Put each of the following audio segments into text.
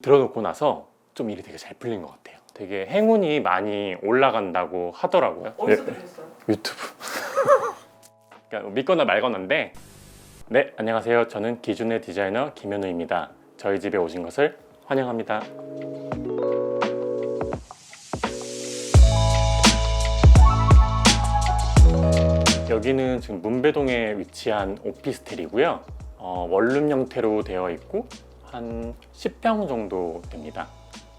들어놓고 나서 좀 일이 되게 잘 풀린 것 같아요. 되게 행운이 많이 올라간다고 하더라고요. 어디서 들으셨어요? 유튜브. 그러니까 믿거나 말거나인데, 네, 안녕하세요. 저는 기준의 디자이너 김현우입니다. 저희 집에 오신 것을 환영합니다. 여기는 지금 문배동에 위치한 오피스텔이고요. 원룸 형태로 되어 있고 한 10평 정도 됩니다.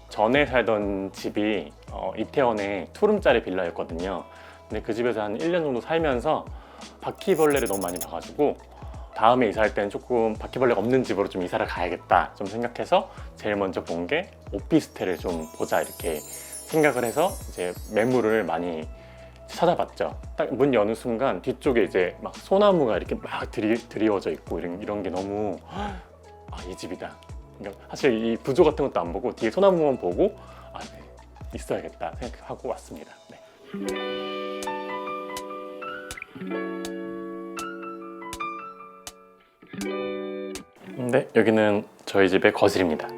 전에 살던 집이 이태원의 투룸짜리 빌라였거든요. 근데 그 집에서 한 1년 정도 살면서 바퀴벌레를 너무 많이 봐가지고 다음에 이사할 때는 조금 바퀴벌레가 없는 집으로 좀 이사를 가야겠다 좀 생각해서 제일 먼저 본 게 오피스텔을 좀 보자 이렇게 생각을 해서 이제 매물을 많이 찾아봤죠. 딱 문 여는 순간 뒤쪽에 이제 막 소나무가 이렇게 막 드리워져 있고 이런 게 너무 이 집이다. 그러니까 사실 이 구조 같은 것도 안 보고 뒤에 소나무만 보고 네, 있어야겠다 생각하고 왔습니다. 네. 네, 여기는 저희 집의 거실입니다.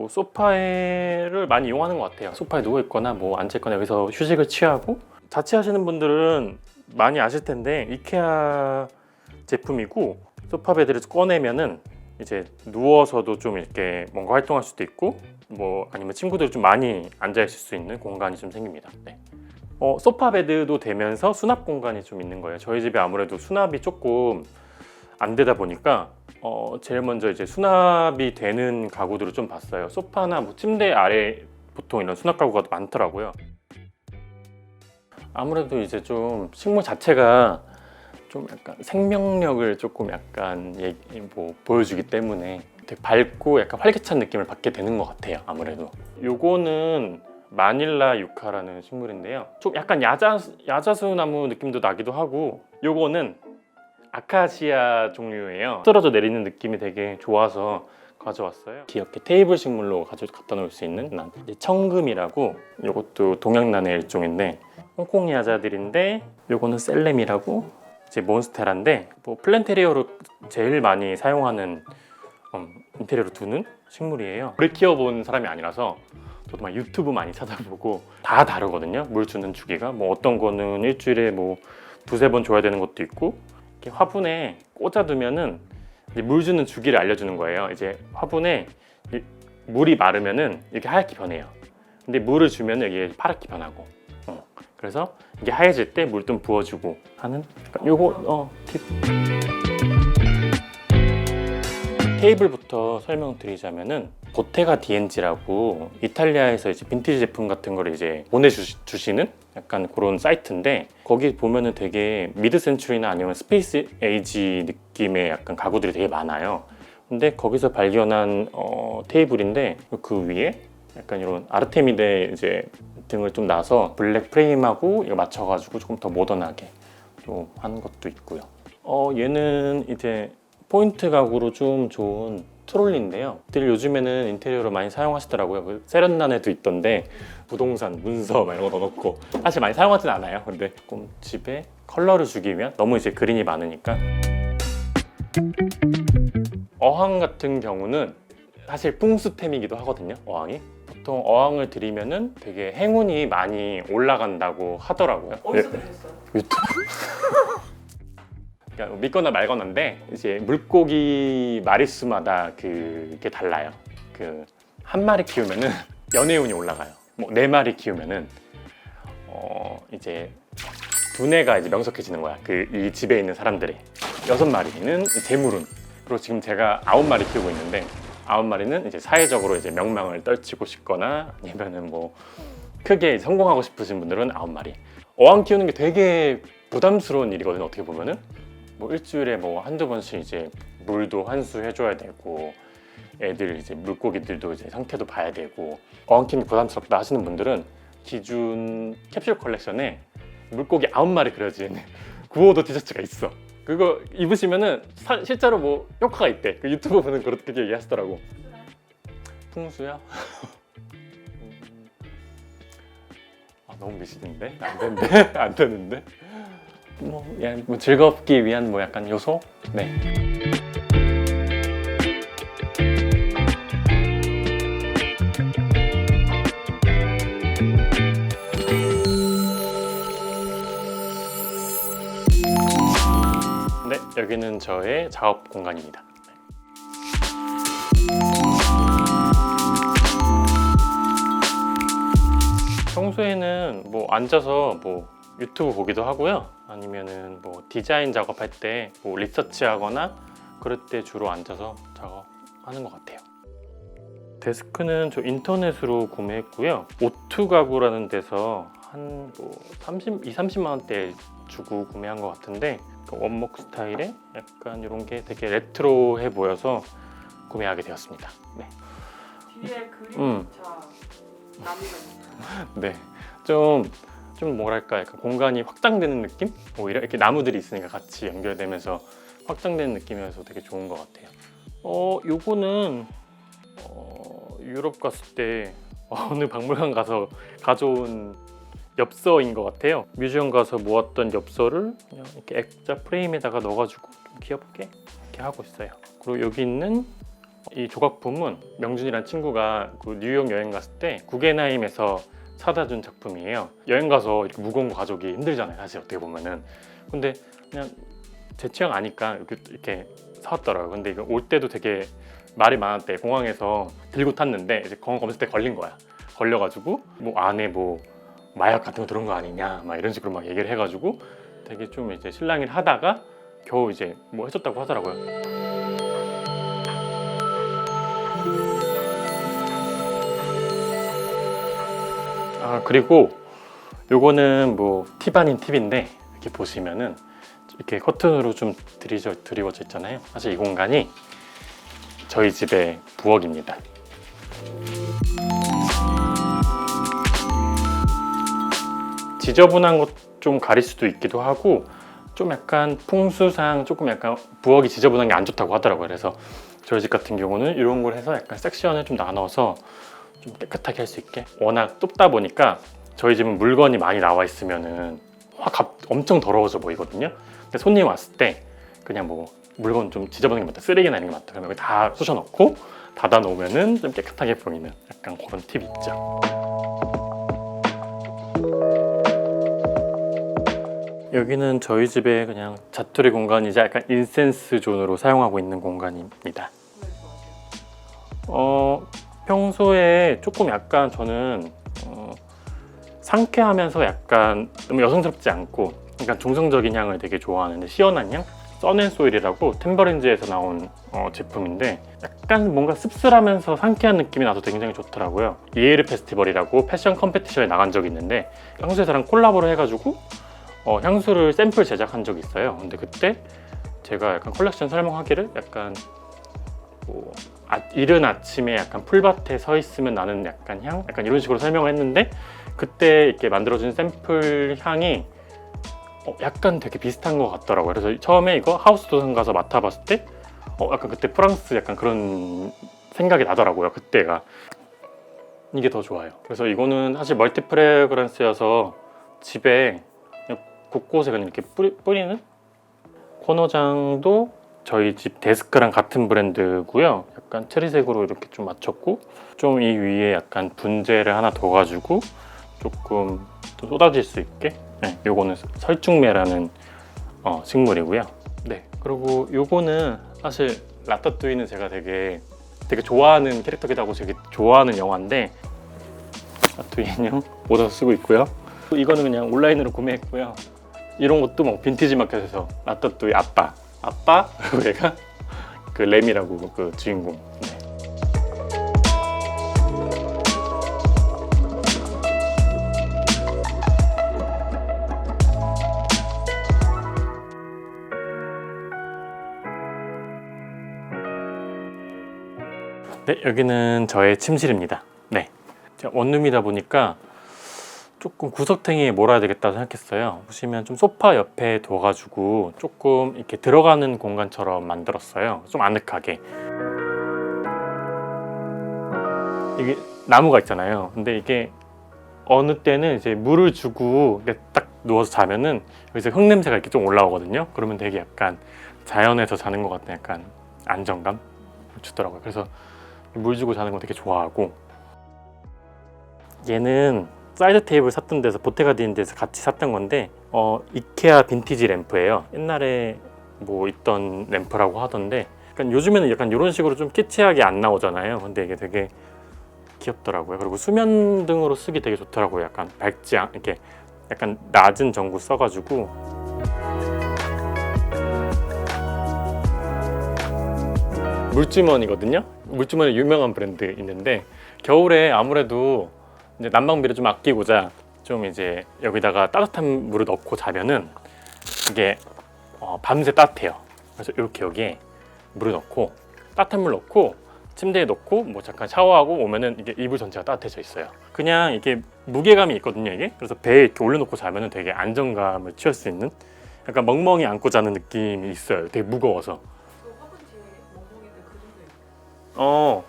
소파를 많이 이용하는 것 같아요. 소파에 누워있거나 뭐 앉아있거나 여기서 휴식을 취하고, 자취하시는 분들은 많이 아실 텐데 이케아 제품이고, 소파 베드를 꺼내면은 이제 누워서도 좀 이렇게 뭔가 활동할 수도 있고, 뭐 아니면 친구들 좀 많이 앉아 있을 수 있는 공간이 좀 생깁니다. 네. 소파 베드도 되면서 수납 공간이 좀 있는 거예요. 저희 집에 아무래도 수납이 조금 안 되다 보니까 제일 먼저 이제 수납이 되는 가구들을 좀 봤어요. 소파나 뭐 침대 아래 보통 이런 수납 가구가 많더라고요. 아무래도 이제 좀 식물 자체가 좀 약간 생명력을 조금 약간 보여주기 때문에 되게 밝고 약간 활기찬 느낌을 받게 되는 것 같아요. 아무래도 요거는 마닐라 유카라는 식물인데요. 좀 약간 야자수 나무 느낌도 나기도 하고, 요거는 아카시아 종류예요. 떨어져 내리는 느낌이 되게 좋아서 가져왔어요. 귀엽게 테이블 식물로 갖다 놓을 수 있는 청금이라고, 이것도 동양란의 일종인데 홍콩 야자들인데, 요거는 셀렘이라고 이제 몬스테라인데, 뭐 플랜테리어로 제일 많이 사용하는 인테리어로 두는 식물이에요. 오래 키워본 사람이 아니라서 저도 막 유튜브 많이 찾아보고, 다 다르거든요. 물 주는 주기가 뭐 어떤 거는 일주일에 뭐 두세 번 줘야 되는 것도 있고, 이렇게 화분에 꽂아두면은 물 주는 주기를 알려주는 거예요. 이제 화분에 물이 마르면은 이렇게 하얗게 변해요. 근데 물을 주면은 이게 파랗게 변하고, 그래서 이게 하얘질 때 물 좀 부어주고 하는, 요거 팁. 테이블부터 설명드리자면은 보테가 디엔지라고 이탈리아에서 이제 빈티지 제품 같은 거를 이제 보내주시는 약간 그런 사이트인데, 거기 보면은 되게 미드 센추리나 아니면 스페이스 에이지 느낌의 약간 가구들이 되게 많아요. 근데 거기서 발견한 테이블인데, 그 위에 약간 이런 아르테미데 이제 등을 좀 놔서 블랙 프레임하고 이거 맞춰가지고 조금 더 모던하게 좀 하는 것도 있고요. 얘는 이제 포인트 가구로 좀 좋은 트롤리인데요. 요즘에는 인테리어로 많이 사용하시더라고요. 그 세련난에도 있던데 부동산, 문서 이런 거 넣어놓고, 사실 많이 사용하진 않아요. 근데 조금 집에 컬러를 주기 위한, 너무 이제 그린이 많으니까. 어항 같은 경우는 사실 풍수템이기도 하거든요. 어항이 보통 어항을 들이면은 되게 행운이 많이 올라간다고 하더라고요. 어디서 들으셨어요? 유튜브. 그러니까 믿거나 말거나인데, 이제 물고기 마리수마다 그게 달라요. 그 한 마리 키우면은 연애운이 올라가요. 뭐 4마리 키우면은 이제 두뇌가 이제 명석해지는 거야. 이 집에 있는 사람들이. 6마리는 재물운. 그리고 지금 제가 9마리 키우고 있는데, 9마리는 이제 사회적으로 이제 명망을 떨치고 싶거나 아니면은 뭐 크게 성공하고 싶으신 분들은 9마리. 어항 키우는 게 되게 부담스러운 일이거든요. 어떻게 보면은 뭐 일주일에 뭐 한두 번씩 이제 물도 환수 해줘야 되고, 애들 이제 물고기들도 이제 상태도 봐야 되고, 어항 키우는 게 부담스럽다 하시는 분들은 기준 캡슐 컬렉션에 물고기 9마리 그려진 구호도 티셔츠가 있어. 그거 입으시면은 실제로 뭐 효과가 있대. 그 유튜브 보는 그렇게 얘기하시더라고. 풍수야? 너무 미신인데? 안 되는데? 안 되는데? 뭐 즐겁기 위한 뭐 약간 요소? 네. 네, 여기는 저의 작업 공간입니다. 평소에는 뭐 앉아서 뭐 유튜브 보기도 하고요. 아니면은 뭐 디자인 작업할 때 뭐 리서치하거나 그럴 때 주로 앉아서 작업하는 것 같아요. 데스크는 저 인터넷으로 구매했고요. 오투 가구라는 데서 한 뭐 30만 원대 주고 구매한 것 같은데 원목 스타일의 약간 이런 게 되게 레트로해 보여서 구매하게 되었습니다. 네. 뒤에 그림자 나무가 있어요. 네. 좀 뭐랄까 약간 공간이 확장되는 느낌? 오히려 이렇게 나무들이 있으니까 같이 연결되면서 확장되는 느낌이어서 되게 좋은 것 같아요. 요거는 유럽 갔을 때 어느 박물관 가서 가져온 엽서인 것 같아요. 뮤지엄 가서 모았던 엽서를 그냥 이렇게 액자 프레임에다가 넣어가지고 좀 귀엽게 이렇게 하고 있어요. 그리고 여기 있는 이 조각품은 명준이란 친구가 그 뉴욕 여행 갔을 때 구겐하임에서 사다 준 작품이에요. 여행 가서 이렇게 무거운 거 가져오기 힘들잖아요, 사실 어떻게 보면은. 근데 그냥 제 취향 아니까 이렇게 사왔더라고요. 근데 이거 올 때도 되게 말이 많았대. 공항에서 들고 탔는데 이제 공항 검색 때 걸린 거야. 걸려가지고 뭐 안에 뭐 마약 같은 거 들은 거 아니냐 막 이런 식으로 막 얘기를 해가지고 되게 좀 이제 실랑이를 하다가 겨우 이제 뭐 해줬다고 하더라고요. 그리고 요거는 뭐 팁 아닌 팁인데 이렇게 보시면은 이렇게 커튼으로 좀 드리워져 있잖아요. 사실 이 공간이 저희 집의 부엌입니다. 지저분한 것 좀 가릴 수도 있기도 하고 좀 약간 풍수상 조금 약간 부엌이 지저분한 게 안 좋다고 하더라고요. 그래서 저희 집 같은 경우는 이런 걸 해서 약간 섹션을 좀 나눠서 좀 깨끗하게 할 수 있게. 워낙 좁다 보니까 저희 집은 물건이 많이 나와 있으면은 확 엄청 더러워져 보이거든요. 근데 손님 왔을 때 그냥 뭐 물건 좀 지저분한 게 많다, 쓰레기나 이런 게 많다 그러면 다 쑤셔 넣고 닫아 놓으면은 좀 깨끗하게 보이는 약간 그런 팁이 있죠. 여기는 저희 집의 그냥 자투리 공간이자 약간 인센스 존으로 사용하고 있는 공간입니다. 평소에 조금 약간 저는 상쾌하면서 약간 너무 여성스럽지 않고 약간 중성적인 향을 되게 좋아하는데, 시원한 향? 써낸소일이라고 템버린즈에서 나온 제품인데 약간 뭔가 씁쓸하면서 상쾌한 느낌이 나서 굉장히 좋더라고요. 이에르 페스티벌이라고 패션 컴페티션에 나간 적이 있는데 향수회사랑 콜라보를 해가지고 향수를 샘플 제작한 적이 있어요. 근데 그때 제가 약간 컬렉션 설명하기를 약간 뭐 이른 아침에 약간 풀밭에 서 있으면 나는 약간 향? 약간 이런 식으로 설명을 했는데 그때 이렇게 만들어진 샘플 향이 약간 되게 비슷한 것 같더라고요. 그래서 처음에 이거 하우스 도상 가서 맡아봤을 때 약간 그때 프랑스 약간 그런 생각이 나더라고요. 그때가 이게 더 좋아요. 그래서 이거는 사실 멀티 프레그런스여서 집에 그냥 곳곳에 그냥 이렇게 뿌리는. 코너장도 저희 집 데스크랑 같은 브랜드고요. 약간 체리색으로 이렇게 좀 맞췄고 좀 이 위에 약간 분재를 하나 더 가지고 조금 또 쏟아질 수 있게. 네, 요거는 설중매라는 식물이고요. 네, 그리고 요거는 사실 라따뚜이는 제가 되게 좋아하는 캐릭터기도 하고 되게 좋아하는 영화인데 라따뚜이 인형 모자 쓰고 있고요. 이거는 그냥 온라인으로 구매했고요. 이런 것도 뭐 빈티지 마켓에서 라따뚜이 아빠 그리고 얘가 그 램이라고 그 주인공. 네. 네, 여기는 저의 침실입니다. 네, 제가 원룸이다 보니까 조금 구석탱이에 몰아야 되겠다 생각했어요. 보시면 좀 소파 옆에 둬가지고 조금 이렇게 들어가는 공간처럼 만들었어요. 좀 아늑하게. 이게 나무가 있잖아요. 근데 이게 어느 때는 이제 물을 주고 딱 누워서 자면은 여기서 흙 냄새가 이렇게 좀 올라오거든요. 그러면 되게 약간 자연에서 자는 것 같은 약간 안정감 주더라고요. 그래서 물 주고 자는 거 되게 좋아하고, 얘는 사이드 테이블 샀던 데서 보테가디인 데서 같이 샀던 건데 이케아 빈티지 램프예요. 옛날에 뭐 있던 램프라고 하던데, 약간 요즘에는 약간 이런 식으로 좀 키치하게 안 나오잖아요. 근데 이게 되게 귀엽더라고요. 그리고 수면 등으로 쓰기 되게 좋더라고요. 약간 밝지 않 이렇게 약간 낮은 전구 써가지고. 물주머니거든요. 물주머니 유명한 브랜드 있는데, 겨울에 아무래도 이제 난방비를 좀 아끼고자 좀 이제 여기다가 따뜻한 물을 넣고 자면은 이게 밤새 따뜻해요. 그래서 이렇게 여기에 물을 넣고 따뜻한 물 넣고 침대에 넣고 뭐 잠깐 샤워하고 오면은 이게 이불 전체가 따뜻해져 있어요. 그냥 이게 무게감이 있거든요, 이게. 그래서 배에 이렇게 올려놓고 자면은 되게 안정감을 취할 수 있는, 약간 멍멍이 안고 자는 느낌이 있어요. 되게 무거워서. 그 화분 뒤에 멍멍이들 그 정도 있고.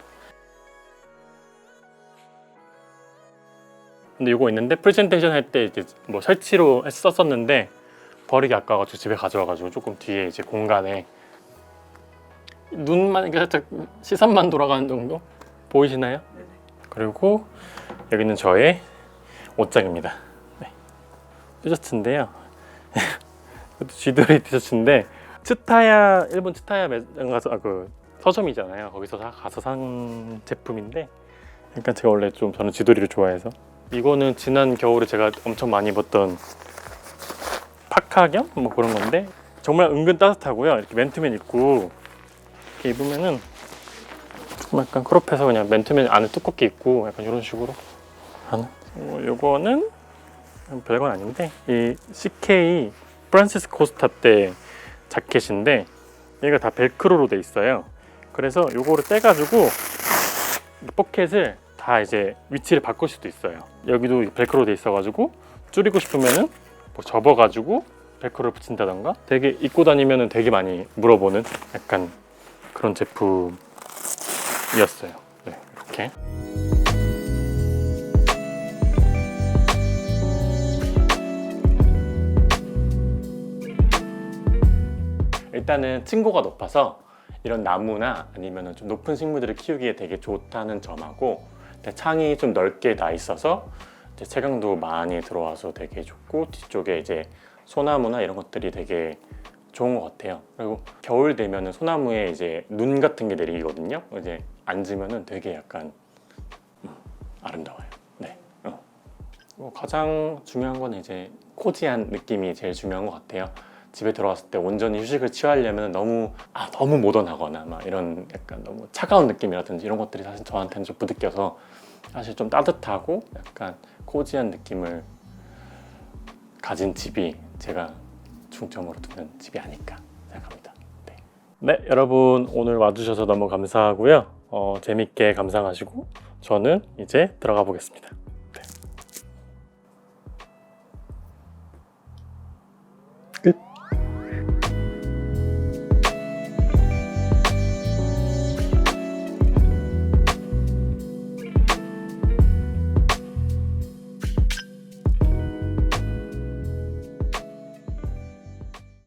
근데 이거 있는데 프레젠테이션 할 때 이제 뭐 설치로 썼었는데 버리기 아까워가지고 집에 가져와가지고 조금 뒤에 이제 공간에 눈만 이렇게 살짝 시선만 돌아가는 정도 보이시나요? 네네. 그리고 여기는 저의 옷장입니다. 네. 티셔츠인데요. 이것도 쥐돌이 티셔츠인데 츠타야, 일본 츠타야 매장 가서 그 서점이잖아요. 거기서 가서 산 제품인데, 그러니까 제가 원래 좀 저는 쥐돌이를 좋아해서, 이거는 지난 겨울에 제가 엄청 많이 입었던 파카 겸 뭐 그런 건데 정말 은근 따뜻하고요. 이렇게 맨투맨 입고 이렇게 입으면은 약간 크롭해서 그냥 맨투맨 안에 두껍게 입고 약간 이런 식으로 하는. 요거는 별건 아닌데 이 CK 프란시스 코스타 때 자켓인데 얘가 다 벨크로로 돼 있어요. 그래서 요거를 떼가지고 포켓을 다 이제 위치를 바꿀 수도 있어요. 여기도 벨크로 돼 있어가지고 줄이고 싶으면은 뭐 접어가지고 벨크로를 붙인다던가, 되게 입고 다니면은 되게 많이 물어보는 약간 그런 제품이었어요. 네, 이렇게. 일단은 층고가 높아서 이런 나무나 아니면 좀 높은 식물들을 키우기에 되게 좋다는 점하고, 창이 좀 넓게 나 있어서 이제 채광도 많이 들어와서 되게 좋고, 뒤쪽에 이제 소나무나 이런 것들이 되게 좋은 것 같아요. 그리고 겨울 되면은 소나무에 이제 눈 같은 게 내리거든요. 이제 앉으면은 되게 약간 아름다워요. 네. 가장 중요한 건 이제 코지한 느낌이 제일 중요한 것 같아요. 집에 들어왔을 때 온전히 휴식을 취하려면 너무 모던하거나 막 이런 약간 너무 차가운 느낌이라든지 이런 것들이 사실 저한테는 좀 부딪혀서, 사실 좀 따뜻하고 약간 코지한 느낌을 가진 집이 제가 중점으로 두는 집이 아닐까 생각합니다. 네, 여러분 오늘 와주셔서 너무 감사하고요. 재밌게 감상하시고 저는 이제 들어가 보겠습니다.